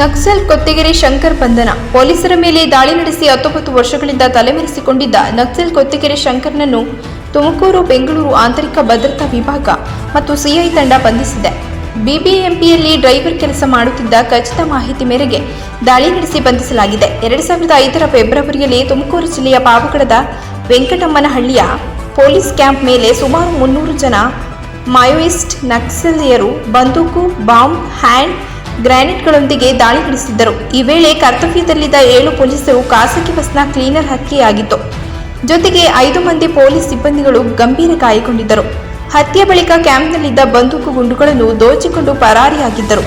ನಕ್ಸಲ್ ಕೊತ್ತಿಗೆರೆ ಶಂಕರ್ ಬಂಧನ. ಪೊಲೀಸರ ಮೇಲೆ ದಾಳಿ ನಡೆಸಿ 19 ವರ್ಷಗಳಿಂದ ತಲೆಮರೆಸಿಕೊಂಡಿದ್ದ ನಕ್ಸಲ್ ಕೊತ್ತಿಗೆರೆ ಶಂಕರ್ನನ್ನು ತುಮಕೂರು, ಬೆಂಗಳೂರು ಆಂತರಿಕ ಭದ್ರತಾ ವಿಭಾಗ ಮತ್ತು ಸಿಐ ತಂಡ ಬಂಧಿಸಿದೆ. ಬಿಬಿಎಂಪಿಯಲ್ಲಿ ಡ್ರೈವರ್ ಕೆಲಸ ಮಾಡುತ್ತಿದ್ದ ಖಚಿತ ಮಾಹಿತಿ ಮೇರೆಗೆ ದಾಳಿ ನಡೆಸಿ ಬಂಧಿಸಲಾಗಿದೆ. 2005ರ ಫೆಬ್ರವರಿಯಲ್ಲಿ ತುಮಕೂರು ಜಿಲ್ಲೆಯ ಪಾವಗಡದ ವೆಂಕಟಮ್ಮನಹಳ್ಳಿಯ ಪೊಲೀಸ್ ಕ್ಯಾಂಪ್ ಮೇಲೆ ಸುಮಾರು 300 ಜನ ಮಾವೋಯಿಸ್ಟ್ ನಕ್ಸಲೀಯರು ಬಂದೂಕು, ಬಾಂಬ್, ಹ್ಯಾಂಡ್ ಗ್ರೆನೇಡ್ಗಳೊಂದಿಗೆ ದಾಳಿ ನಡೆಸಿದ್ದರು. ಈ ವೇಳೆ ಕರ್ತವ್ಯದಲ್ಲಿದ್ದ 7 ಪೊಲೀಸರು ಖಾಸಗಿ ಬಸ್ನ ಕ್ಲೀನರ್ ಹತ್ಯೆಯಾಗಿತ್ತು. ಜೊತೆಗೆ 5 ಮಂದಿ ಪೊಲೀಸ್ ಸಿಬ್ಬಂದಿಗಳು ಗಂಭೀರ ಗಾಯಗೊಂಡಿದ್ದರು. ಹತ್ಯೆ ಬಳಿಕ ಕ್ಯಾಂಪ್ನಲ್ಲಿದ್ದ ಬಂದೂಕು ಗುಂಡುಗಳನ್ನು ದೋಚಿಕೊಂಡು ಪರಾರಿಯಾಗಿದ್ದರು.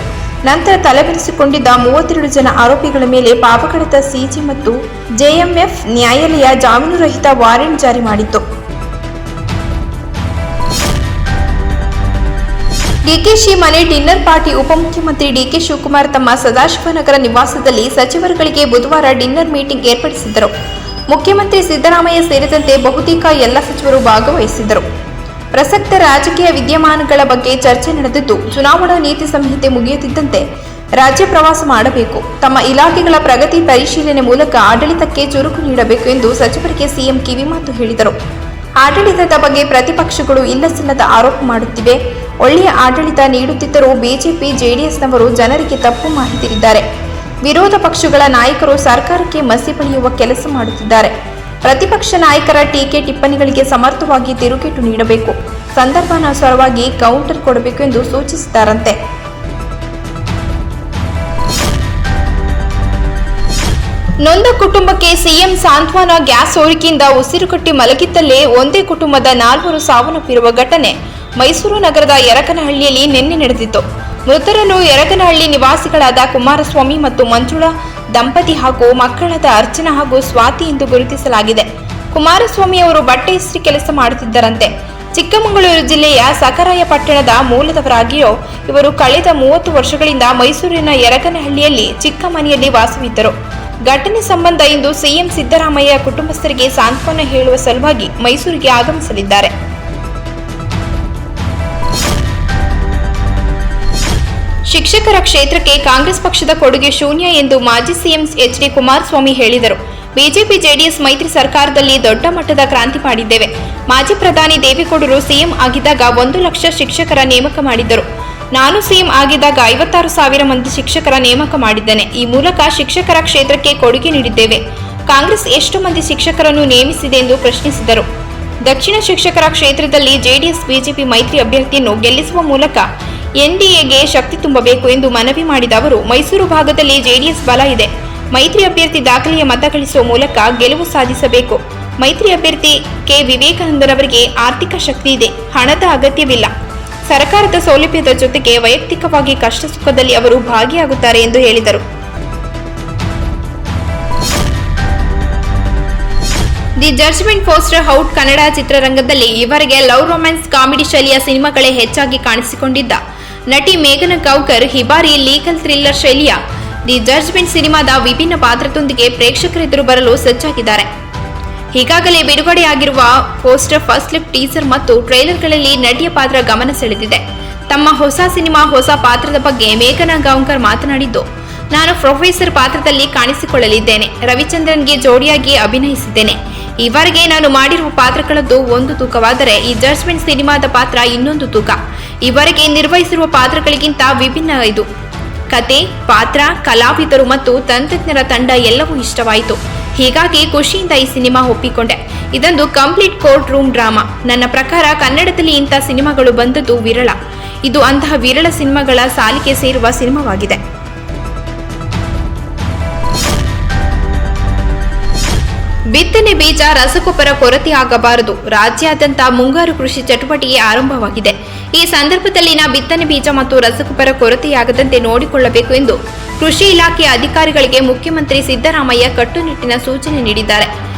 ನಂತರ ತಲೆಮರೆಸಿಕೊಂಡಿದ್ದ 32 ಜನ ಆರೋಪಿಗಳ ಮೇಲೆ ಪಾವಗಡದ ಸಿಜಿ ಮತ್ತು ಜೆಎಂಎಫ್ ನ್ಯಾಯಾಲಯ ಜಾಮೀನು ರಹಿತ ವಾರೆಂಟ್ ಜಾರಿ ಮಾಡಿತ್ತು. ಡಿಕೆಶಿ ಮನೆ ಡಿನ್ನರ್ ಪಾರ್ಟಿ. ಉಪಮುಖ್ಯಮಂತ್ರಿ ಡಿಕೆ ಶಿವಕುಮಾರ್ ತಮ್ಮ ಸದಾಶಿವನಗರ ನಿವಾಸದಲ್ಲಿ ಸಚಿವರುಗಳಿಗೆ ಬುಧವಾರ ಡಿನ್ನರ್ ಮೀಟಿಂಗ್ ಏರ್ಪಡಿಸಿದ್ದರು. ಮುಖ್ಯಮಂತ್ರಿ ಸಿದ್ದರಾಮಯ್ಯ ಸೇರಿದಂತೆ ಬಹುತೇಕ ಎಲ್ಲ ಸಚಿವರು ಭಾಗವಹಿಸಿದ್ದರು. ಪ್ರಸಕ್ತ ರಾಜಕೀಯ ವಿದ್ಯಮಾನಗಳ ಬಗ್ಗೆ ಚರ್ಚೆ ನಡೆದಿದ್ದು, ಚುನಾವಣಾ ನೀತಿ ಸಂಹಿತೆ ಮುಗಿಯುತ್ತಿದ್ದಂತೆ ರಾಜ್ಯ ಪ್ರವಾಸ ಮಾಡಬೇಕು, ತಮ್ಮ ಇಲಾಖೆಗಳ ಪ್ರಗತಿ ಪರಿಶೀಲನೆ ಮೂಲಕ ಆಡಳಿತಕ್ಕೆ ಚುರುಕು ನೀಡಬೇಕು ಎಂದು ಸಚಿವರಿಗೆ ಸಿಎಂ ಕಿವಿಮಾತು ಹೇಳಿದರು. ಆಡಳಿತದ ಬಗ್ಗೆ ಪ್ರತಿಪಕ್ಷಗಳು ಇಲ್ಲಸಲ್ಲದ ಆರೋಪ ಮಾಡುತ್ತಿವೆ. ಒಳ್ಳೆಯ ಆಡಳಿತ ನೀಡುತ್ತಿದ್ದರೂ ಬಿಜೆಪಿ, ಜೆಡಿಎಸ್ನವರು ಜನರಿಗೆ ತಪ್ಪು ಮಾಹಿತಿ ನೀಡಿದ್ದಾರೆ. ವಿರೋಧ ಪಕ್ಷಗಳ ನಾಯಕರು ಸರ್ಕಾರಕ್ಕೆ ಮಸಿ ಬಳಿಯುವ ಕೆಲಸ ಮಾಡುತ್ತಿದ್ದಾರೆ. ಪ್ರತಿಪಕ್ಷ ನಾಯಕರ ಟೀಕೆ ಟಿಪ್ಪಣಿಗಳಿಗೆ ಸಮರ್ಥವಾಗಿ ತಿರುಗೇಟು ನೀಡಬೇಕು, ಸಂದರ್ಭಾನುಸಾರವಾಗಿ ಕೌಂಟರ್ ಕೊಡಬೇಕು ಎಂದು ಸೂಚಿಸಿದ್ದಾರಂತೆ. ನೊಂದ ಕುಟುಂಬಕ್ಕೆ ಸಿಎಂ ಸಾಂತ್ವನ. ಗ್ಯಾಸ್ ಸೋರಿಕೆಯಿಂದ ಉಸಿರುಕಟ್ಟಿ ಮಲಗಿದ್ದಲ್ಲೇ ಒಂದೇ ಕುಟುಂಬದ 4 ಸಾವನ್ನಪ್ಪಿರುವ ಘಟನೆ ಮೈಸೂರು ನಗರದ ಯರಕನಹಳ್ಳಿಯಲ್ಲಿ ನಿನ್ನೆ ನಡೆದಿತ್ತು. ಮೃತರನ್ನು ಯರಕನಹಳ್ಳಿ ನಿವಾಸಿಗಳಾದ ಕುಮಾರಸ್ವಾಮಿ ಮತ್ತು ಮಂಜುಳಾ ದಂಪತಿ ಹಾಗೂ ಮಕ್ಕಳಾದ ಅರ್ಚನಾ ಹಾಗೂ ಸ್ವಾತಿ ಎಂದು ಗುರುತಿಸಲಾಗಿದೆ. ಕುಮಾರಸ್ವಾಮಿ ಅವರು ಬಟ್ಟೆ ಇಸ್ತ್ರಿ ಕೆಲಸ ಮಾಡುತ್ತಿದ್ದರಂತೆ. ಚಿಕ್ಕಮಗಳೂರು ಜಿಲ್ಲೆಯ ಸಕರಾಯಪಟ್ಟಣದ ಮೂಲದವರಾಗಿಯೋ ಇವರು ಕಳೆದ 30 ವರ್ಷಗಳಿಂದ ಮೈಸೂರಿನ ಯರಕನಹಳ್ಳಿಯಲ್ಲಿ ಚಿಕ್ಕ ಮನೆಯಲ್ಲಿ ವಾಸವಿದ್ದರು. ಘಟನೆ ಸಂಬಂಧ ಇಂದು ಸಿಎಂ ಸಿದ್ದರಾಮಯ್ಯ ಕುಟುಂಬಸ್ಥರಿಗೆ ಸಾಂತ್ವನ ಹೇಳುವ ಸಲುವಾಗಿ ಮೈಸೂರಿಗೆ ಆಗಮಿಸಲಿದ್ದಾರೆ. ಶಿಕ್ಷಕರ ಕ್ಷೇತ್ರಕ್ಕೆ ಕಾಂಗ್ರೆಸ್ ಪಕ್ಷದ ಕೊಡುಗೆ ಶೂನ್ಯ ಎಂದು ಮಾಜಿ ಸಿಎಂ ಎಚ್.ಡಿ. ಕುಮಾರಸ್ವಾಮಿ ಹೇಳಿದರು. ಬಿಜೆಪಿ ಜೆಡಿಎಸ್ ಮೈತ್ರಿ ಸರ್ಕಾರದಲ್ಲಿ ದೊಡ್ಡ ಮಟ್ಟದ ಕ್ರಾಂತಿ ಮಾಡಿದ್ದೇವೆ. ಮಾಜಿ ಪ್ರಧಾನಿ ದೇವೇಗೌಡರು ಸಿಎಂ ಆಗಿದ್ದಾಗ 1 ಲಕ್ಷ ಶಿಕ್ಷಕರ ನೇಮಕ ಮಾಡಿದ್ದರು. ನಾನು ಸಿಎಂ ಆಗಿದ್ದಾಗ 56,000 ಮಂದಿ ಶಿಕ್ಷಕರ ನೇಮಕ ಮಾಡಿದ್ದೇನೆ. ಈ ಮೂಲಕ ಶಿಕ್ಷಕರ ಕ್ಷೇತ್ರಕ್ಕೆ ಕೊಡುಗೆ ನೀಡಿದ್ದೇವೆ. ಕಾಂಗ್ರೆಸ್ ಎಷ್ಟು ಮಂದಿ ಶಿಕ್ಷಕರನ್ನು ನೇಮಿಸಿದೆ ಎಂದು ಪ್ರಶ್ನಿಸಿದರು. ದಕ್ಷಿಣ ಶಿಕ್ಷಕರ ಕ್ಷೇತ್ರದಲ್ಲಿ ಜೆಡಿಎಸ್ ಬಿಜೆಪಿ ಮೈತ್ರಿ ಅಭ್ಯರ್ಥಿಯನ್ನು ಗೆಲ್ಲಿಸುವ ಮೂಲಕ ಎನ್ಡಿಎಗೆ ಶಕ್ತಿ ತುಂಬಬೇಕು ಎಂದು ಮನವಿ ಮಾಡಿದ ಅವರು, ಮೈಸೂರು ಭಾಗದಲ್ಲಿ ಜೆಡಿಎಸ್ ಬಲ ಇದೆ. ಮೈತ್ರಿ ಅಭ್ಯರ್ಥಿ ದಾಖಲೆಯ ಮತ ಗಳಿಸುವ ಮೂಲಕ ಗೆಲುವು ಸಾಧಿಸಬೇಕು. ಮೈತ್ರಿ ಅಭ್ಯರ್ಥಿ ಕೆ ವಿವೇಕಾನಂದರವರಿಗೆ ಆರ್ಥಿಕ ಶಕ್ತಿ ಇದೆ, ಹಣದ ಅಗತ್ಯವಿಲ್ಲ. ಸರ್ಕಾರದ ಸೌಲಭ್ಯದ ಜೊತೆಗೆ ವೈಯಕ್ತಿಕವಾಗಿ ಕಷ್ಟ ಸುಖದಲ್ಲಿ ಅವರು ಭಾಗಿಯಾಗುತ್ತಾರೆ ಎಂದು ಹೇಳಿದರು. The judgement poster out. Kannada ಚಿತ್ರರಂಗದಲ್ಲಿ ಈವರೆಗೆ ಲವ್ ರೊಮ್ಯಾನ್ಸ್ ಕಾಮಿಡಿ ಶೈಲಿಯ ಸಿನಿಮಾಗಳೇ ಹೆಚ್ಚಾಗಿ ಕಾಣಿಸಿಕೊಂಡಿದ್ದ ನಟಿ ಮೇಘನಾ ಗೌಕರ್ ಈ ಬಾರಿ ಲೀಗಲ್ ಥ್ರಿಲ್ಲರ್ ಶೈಲಿಯ ದಿ ಜಡ್ಜ್ಮೆಂಟ್ ಸಿನಿಮಾದ ವಿಭಿನ್ನ ಪಾತ್ರದೊಂದಿಗೆ ಪ್ರೇಕ್ಷಕರೆದುರು ಬರಲು ಸಜ್ಜಾಗಿದ್ದಾರೆ. ಈಗಾಗಲೇ ಬಿಡುಗಡೆಯಾಗಿರುವ ಪೋಸ್ಟರ್, ಫಸ್ಟ್ ಲುಕ್, ಟೀಸರ್ ಮತ್ತು ಟ್ರೈಲರ್ಗಳಲ್ಲಿ ನಟಿಯ ಪಾತ್ರ ಗಮನ ಸೆಳೆದಿದೆ. ತಮ್ಮ ಹೊಸ ಸಿನಿಮಾ ಹೊಸ ಪಾತ್ರದ ಬಗ್ಗೆ ಮೇಘನಾ ಗೌಕರ್ ಮಾತನಾಡಿದ್ದು, ನಾನು ಪ್ರೊಫೆಸರ್ ಪಾತ್ರದಲ್ಲಿ ಕಾಣಿಸಿಕೊಳ್ಳಲಿದ್ದೇನೆ. ರವಿಚಂದ್ರನ್ಗೆ ಜೋಡಿಯಾಗಿ ಅಭಿನಯಿಸಿದ್ದೇನೆ. ಈವರೆಗೆ ನಾನು ಮಾಡಿರುವ ಪಾತ್ರಗಳದ್ದು ಒಂದು ತೂಕವಾದರೆ ಈ ಜಡ್ಜ್ಮೆಂಟ್ ಸಿನಿಮಾದ ಪಾತ್ರ ಇನ್ನೊಂದು ತೂಕ. ಈವರೆಗೆ ನಿರ್ವಹಿಸಿರುವ ಪಾತ್ರಗಳಿಗಿಂತ ವಿಭಿನ್ನ ಇದು. ಕತೆ, ಪಾತ್ರ, ಕಲಾವಿದರು ಮತ್ತು ತಂತ್ರಜ್ಞರ ತಂಡ ಎಲ್ಲವೂ ಇಷ್ಟವಾಯಿತು. ಹೀಗಾಗಿ ಖುಷಿಯಿಂದ ಈ ಸಿನಿಮಾ ಒಪ್ಪಿಕೊಂಡೆ. ಇದೊಂದು ಕಂಪ್ಲೀಟ್ ಕೋರ್ಟ್ ರೂಮ್ ಡ್ರಾಮಾ. ನನ್ನ ಪ್ರಕಾರ ಕನ್ನಡದಲ್ಲಿ ಇಂಥ ಸಿನಿಮಾಗಳು ಬಂದದ್ದು ವಿರಳ. ಇದು ಅಂತಹ ವಿರಳ ಸಿನಿಮಾಗಳ ಸಾಲಿಗೆ ಸೇರುವ ಸಿನಿಮಾವಾಗಿದೆ. ಬಿತ್ತನೆ ಬೀಜ, ರಸಗೊಬ್ಬರ ಕೊರತೆಯಾಗಬಾರದು. ರಾಜ್ಯಾದ್ಯಂತ ಮುಂಗಾರು ಕೃಷಿ ಚಟುವಟಿಕೆ ಆರಂಭವಾಗಿದೆ. ಈ ಸಂದರ್ಭದಲ್ಲಿನ ಬಿತ್ತನೆ ಬೀಜ ಮತ್ತು ರಸಗೊಬ್ಬರ ಕೊರತೆಯಾಗದಂತೆ ನೋಡಿಕೊಳ್ಳಬೇಕು ಎಂದು ಕೃಷಿ ಇಲಾಖೆಯ ಅಧಿಕಾರಿಗಳಿಗೆ ಮುಖ್ಯಮಂತ್ರಿ ಸಿದ್ದರಾಮಯ್ಯ ಕಟ್ಟುನಿಟ್ಟಿನ ಸೂಚನೆ ನೀಡಿದ್ದಾರೆ.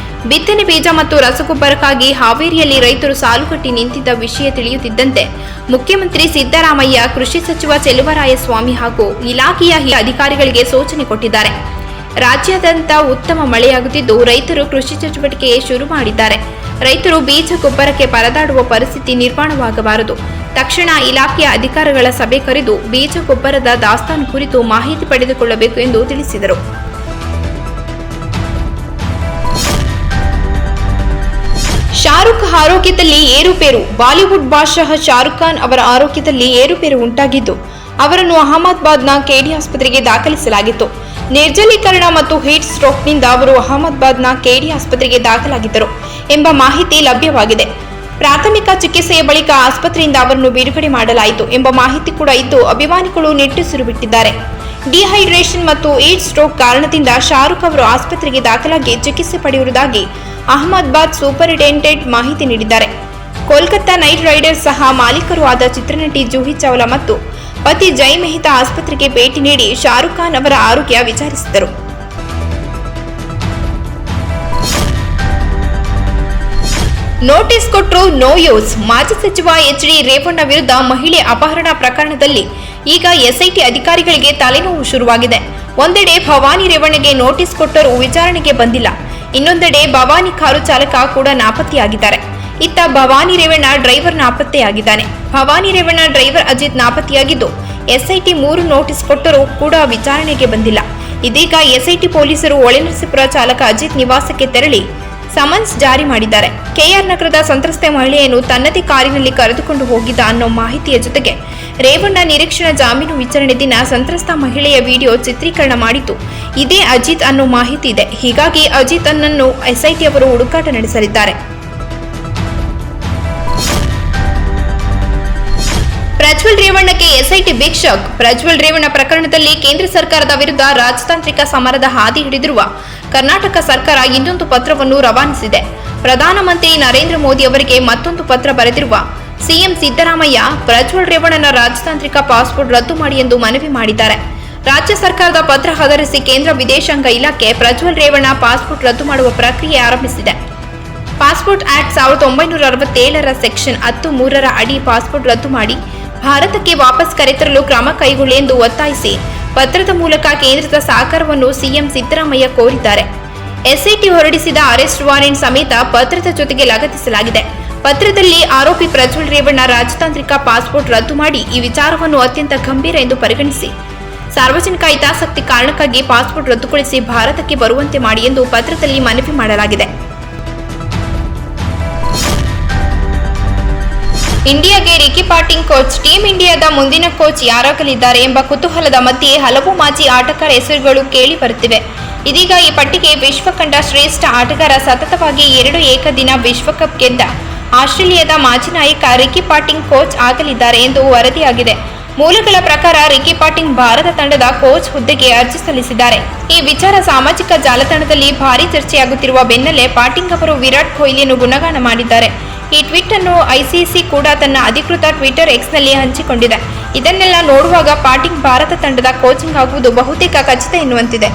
ಬಿತ್ತನೆ ಬೀಜ ಮತ್ತು ರಸಗೊಬ್ಬರಕ್ಕಾಗಿ ಹಾವೇರಿಯಲ್ಲಿ ರೈತರು ಸಾಲುಗಟ್ಟಿ ನಿಂತಿದ್ದ ವಿಷಯ ತಿಳಿಯುತ್ತಿದ್ದಂತೆ ಮುಖ್ಯಮಂತ್ರಿ ಸಿದ್ದರಾಮಯ್ಯ ಕೃಷಿ ಸಚಿವ ಚೆಲುವರಾಯಸ್ವಾಮಿ ಹಾಗೂ ಇಲಾಖೆಯ ಅಧಿಕಾರಿಗಳಿಗೆ ಸೂಚನೆ ಕೊಟ್ಟಿದ್ದಾರೆ. ರಾಜ್ಯಾದ್ಯಂತ ಉತ್ತಮ ಮಳೆಯಾಗುತ್ತಿದ್ದು ರೈತರು ಕೃಷಿ ಚಟುವಟಿಕೆ ಶುರು ಮಾಡಿದ್ದಾರೆ. ರೈತರು ಬೀಜ ಗೊಬ್ಬರಕ್ಕೆ ಪರದಾಡುವ ಪರಿಸ್ಥಿತಿ ನಿರ್ಮಾಣವಾಗಬಾರದು. ತಕ್ಷಣ ಇಲಾಖೆಯ ಅಧಿಕಾರಿಗಳ ಸಭೆ ಕರೆದು ಬೀಜ ಗೊಬ್ಬರದ ದಾಸ್ತಾನು ಕುರಿತು ಮಾಹಿತಿ ಪಡೆದುಕೊಳ್ಳಬೇಕು ಎಂದು ತಿಳಿಸಿದರು. ಶಾರುಖ್ ಆರೋಗ್ಯದಲ್ಲಿ ಏರುಪೇರು. ಬಾಲಿವುಡ್ ಬಾದ್ಶಾಹ ಶಾರುಖ್ ಖಾನ್ ಅವರ ಆರೋಗ್ಯದಲ್ಲಿ ಏರುಪೇರು ಉಂಟಾಗಿದ್ದು ಅವರನ್ನು ಅಹಮದಾಬಾದ್ನ ಕೆಡಿ ಆಸ್ಪತ್ರೆಗೆ ದಾಖಲಿಸಲಾಗಿತ್ತು. ನಿರ್ಜಲೀಕರಣ ಮತ್ತು ಹೀಟ್ ಸ್ಟ್ರೋಕ್ನಿಂದ ಅವರು ಅಹಮದಾಬಾದ್ನ ಕೆಡಿ ಆಸ್ಪತ್ರೆಗೆ ದಾಖಲಾಗಿದ್ದರು ಎಂಬ ಮಾಹಿತಿ ಲಭ್ಯವಾಗಿದೆ. ಪ್ರಾಥಮಿಕ ಚಿಕಿತ್ಸೆಯ ಬಳಿಕ ಆಸ್ಪತ್ರೆಯಿಂದ ಅವರನ್ನು ಬಿಡುಗಡೆ ಮಾಡಲಾಯಿತು ಎಂಬ ಮಾಹಿತಿ ಕೂಡ ಇದ್ದು ಅಭಿಮಾನಿಗಳು ನಿಟ್ಟುಸಿರು ಬಿಟ್ಟಿದ್ದಾರೆ. ಡಿಹೈಡ್ರೇಷನ್ ಮತ್ತು ಹೀಟ್ ಸ್ಟ್ರೋಕ್ ಕಾರಣದಿಂದ ಶಾರುಖ್ ಅವರು ಆಸ್ಪತ್ರೆಗೆ ದಾಖಲಾಗಿ ಚಿಕಿತ್ಸೆ ಪಡೆಯುವುದಾಗಿ ಅಹಮದಾಬಾದ್ ಸೂಪರಿಂಟೆಂಡೆಂಟ್ ಮಾಹಿತಿ ನೀಡಿದ್ದಾರೆ. ಕೋಲ್ಕತ್ತಾ ನೈಟ್ ರೈಡರ್ಸ್ ಸಹ ಮಾಲೀಕರು ಆದ ಚಿತ್ರನಟಿ ಜೂಹಿ ಚಾವ್ಲಾ ಮತ್ತು ಪತಿ ಜೈ ಮೆಹ್ತಾ ಆಸ್ಪತ್ರೆಗೆ ಭೇಟಿ ನೀಡಿ ಶಾರುಖ್ ಖಾನ್ ಅವರ ಆರೋಗ್ಯ ವಿಚಾರಿಸಿದರು. ನೋಟಿಸ್ ಕೊಟ್ಟರು ನೋ ಯೂಸ್. ಮಾಜಿ ಸಚಿವ ಎಚ್ ಡಿ ರೇವಣ್ಣ ವಿರುದ್ಧ ಮಹಿಳೆ ಅಪಹರಣ ಪ್ರಕರಣದಲ್ಲಿ ಈಗ ಎಸ್ಐಟಿ ಅಧಿಕಾರಿಗಳಿಗೆ ತಲೆನೋವು ಶುರುವಾಗಿದೆ. ಒಂದೆಡೆ ಭವಾನಿ ರೇವಣ್ಣಗೆ ನೋಟಿಸ್ ಕೊಟ್ಟರೂ ವಿಚಾರಣೆಗೆ ಬಂದಿಲ್ಲ. ಇನ್ನೊಂದೆಡೆ ಭವಾನಿ ಕಾರು ಚಾಲಕ ಕೂಡ ನಾಪತ್ತೆಯಾಗಿದ್ದಾರೆ. ಇತ್ತ ಭವಾನಿ ರೇವಣ್ಣ ಡ್ರೈವರ್ ನಾಪತ್ತೆಯಾಗಿದ್ದಾನೆ. ಭವಾನಿ ರೇವಣ್ಣ ಡ್ರೈವರ್ ಅಜಿತ್ ನಾಪತ್ತೆಯಾಗಿದ್ದು ಎಸ್ಐಟಿ 3 ನೋಟಿಸ್ ಕೊಟ್ಟರೂ ಕೂಡ ವಿಚಾರಣೆಗೆ ಬಂದಿಲ್ಲ. ಇದೀಗ ಎಸ್ಐಟಿ ಪೊಲೀಸರು ಹೊಳೆನರಸೀಪುರ ಚಾಲಕ ಅಜಿತ್ ನಿವಾಸಕ್ಕೆ ತೆರಳಿ ಸಮನ್ಸ್ ಜಾರಿ ಮಾಡಿದ್ದಾರೆ. ಕೆಆರ್ ನಗರದ ಸಂತ್ರಸ್ತೆ ಮಹಿಳೆಯನ್ನು ತನ್ನದೇ ಕಾರಿನಲ್ಲಿ ಕರೆದುಕೊಂಡು ಹೋಗಿದ್ದ ಅನ್ನೋ ಮಾಹಿತಿಯ ಜೊತೆಗೆ ರೇವಣ್ಣ ನಿರೀಕ್ಷಣಾ ಜಾಮೀನು ವಿಚಾರಣೆ ದಿನ ಸಂತ್ರಸ್ತ ಮಹಿಳೆಯ ವಿಡಿಯೋ ಚಿತ್ರೀಕರಣ ಮಾಡಿದ್ದು ಇದೇ ಅಜಿತ್ ಅನ್ನೋ ಮಾಹಿತಿ ಇದೆ. ಹೀಗಾಗಿ ಅಜಿತ್ ಅನ್ನನ್ನು ಎಸ್ಐಟಿ ಅವರು ಹುಡುಕಾಟ ನಡೆಸಲಿದ್ದಾರೆ. ಪ್ರಜ್ವಲ್ ರೇವಣ್ಣಗೆ SIT big shock. Prajwal Revanna ಪ್ರಕರಣದಲ್ಲಿ ಕೇಂದ್ರ ಸರ್ಕಾರದ ವಿರುದ್ಧ ರಾಜತಾಂತ್ರಿಕ ಸಮರದ ಹಾದಿ ಹಿಡಿದಿರುವ ಕರ್ನಾಟಕ ಸರ್ಕಾರ ಇನ್ನೊಂದು ಪತ್ರವನ್ನು ರವಾನಿಸಿದೆ. ಪ್ರಧಾನಮಂತ್ರಿ ನರೇಂದ್ರ ಮೋದಿ ಅವರಿಗೆ ಮತ್ತೊಂದು ಪತ್ರ ಬರೆದಿರುವ ಸಿಎಂ ಸಿದ್ದರಾಮಯ್ಯ ಪ್ರಜ್ವಲ್ ರೇವಣ್ಣನ ರಾಜತಾಂತ್ರಿಕ ಪಾಸ್ಪೋರ್ಟ್ ರದ್ದು ಮಾಡಿ ಎಂದು ಮನವಿ ಮಾಡಿದ್ದಾರೆ. ರಾಜ್ಯ ಸರ್ಕಾರದ ಪತ್ರ ಆಧರಿಸಿ ಕೇಂದ್ರ ವಿದೇಶಾಂಗ ಇಲಾಖೆ ಪ್ರಜ್ವಲ್ ರೇವಣ್ಣ ಪಾಸ್ಪೋರ್ಟ್ ರದ್ದು ಮಾಡುವ ಪ್ರಕ್ರಿಯೆ ಆರಂಭಿಸಿದೆ. ಪಾಸ್ಪೋರ್ಟ್ ಆಕ್ಟ್ 1967 ಸೆಕ್ಷನ್ 10(3) ಅಡಿ ಪಾಸ್ಪೋರ್ಟ್ ರದ್ದು ಮಾಡಿ ಭಾರತಕ್ಕೆ ವಾಪಸ್ ಕರೆತರಲು ಕ್ರಮ ಕೈಗೊಳ್ಳಿ ಎಂದು ಒತ್ತಾಯಿಸಿ ಪತ್ರದ ಮೂಲಕ ಕೇಂದ್ರದ ಸಹಕಾರವನ್ನು ಸಿಎಂ ಸಿದ್ದರಾಮಯ್ಯ ಕೋರಿದ್ದಾರೆ. ಎಸ್ಐಟಿ ಹೊರಡಿಸಿದ ಅರೆಸ್ಟ್ ವಾರೆಂಟ್ ಸಮೇತ ಪತ್ರದ ಜೊತೆಗೆ ಲಗತ್ತಿಸಲಾಗಿದೆ. ಪತ್ರದಲ್ಲಿ ಆರೋಪಿ ಪ್ರಜ್ವಲ್ ರೇವಣ್ಣ ರಾಜತಾಂತ್ರಿಕ ಪಾಸ್ಪೋರ್ಟ್ ರದ್ದು ಮಾಡಿ ಈ ವಿಚಾರವನ್ನು ಅತ್ಯಂತ ಗಂಭೀರ ಎಂದು ಪರಿಗಣಿಸಿ ಸಾರ್ವಜನಿಕ ಹಿತಾಸಕ್ತಿ ಕಾರಣಕ್ಕಾಗಿ ಪಾಸ್ಪೋರ್ಟ್ ರದ್ದುಗೊಳಿಸಿ ಭಾರತಕ್ಕೆ ಬರುವಂತೆ ಮಾಡಿ ಎಂದು ಪತ್ರದಲ್ಲಿ ಮನವಿ ಮಾಡಲಾಗಿದೆ. ಇಂಡಿಯಾಗೆ ರಿಕಿ ಪಾಂಟಿಂಗ್ ಕೋಚ್. ಟೀಮ್ ಇಂಡಿಯಾದ ಮುಂದಿನ ಕೋಚ್ ಯಾರಾಗಲಿದ್ದಾರೆ ಎಂಬ ಕುತೂಹಲದ ಮಧ್ಯೆ ಹಲವು ಮಾಜಿ ಆಟಗಾರ ಹೆಸರುಗಳು ಕೇಳಿ ಬರುತ್ತಿವೆ. ಇದೀಗ ಈ ಪಟ್ಟಿಗೆ ವಿಶ್ವ ಕಂಡ ಶ್ರೇಷ್ಠ ಆಟಗಾರ, ಸತತವಾಗಿ 2 ಏಕದಿನ ವಿಶ್ವಕಪ್ ಗೆದ್ದ ಆಸ್ಟ್ರೇಲಿಯಾದ ಮಾಜಿ ನಾಯಕ ರಿಕಿ ಪಾಂಟಿಂಗ್ ಕೋಚ್ ಆಗಲಿದ್ದಾರೆ ಎಂದು ವರದಿಯಾಗಿದೆ. ಮೂಲಗಳ ಪ್ರಕಾರ ರಿಕಿ ಪಾಂಟಿಂಗ್ ಭಾರತ ತಂಡದ ಕೋಚ್ ಹುದ್ದೆಗೆ ಅರ್ಜಿ ಸಲ್ಲಿಸಿದ್ದಾರೆ. ಈ ವಿಚಾರ ಸಾಮಾಜಿಕ ಜಾಲತಾಣದಲ್ಲಿ ಭಾರೀ ಚರ್ಚೆಯಾಗುತ್ತಿರುವ ಬೆನ್ನಲ್ಲೇ ಪಾಂಟಿಂಗ್ ಅವರು ವಿರಾಟ್ ಕೊಹ್ಲಿಯನ್ನು ಗುಣಗಾನ ಮಾಡಿದ್ದಾರೆ. ಈ ಟ್ವೀಟ್ ಅನ್ನು ಐಸಿಸಿ ಕೂಡ ತನ್ನ ಅಧಿಕೃತ ಟ್ವಿಟರ್ ಎಕ್ಸ್ನಲ್ಲಿ ಹಂಚಿಕೊಂಡಿದೆ. ಇದನ್ನೆಲ್ಲ ನೋಡುವಾಗ ಪಾಂಟಿಂಗ್ ಭಾರತ ತಂಡದ ಕೋಚಿಂಗ್ ಆಗುವುದು ಬಹುತೇಕ ಖಚಿತ ಎನ್ನುವಂತಿದೆ.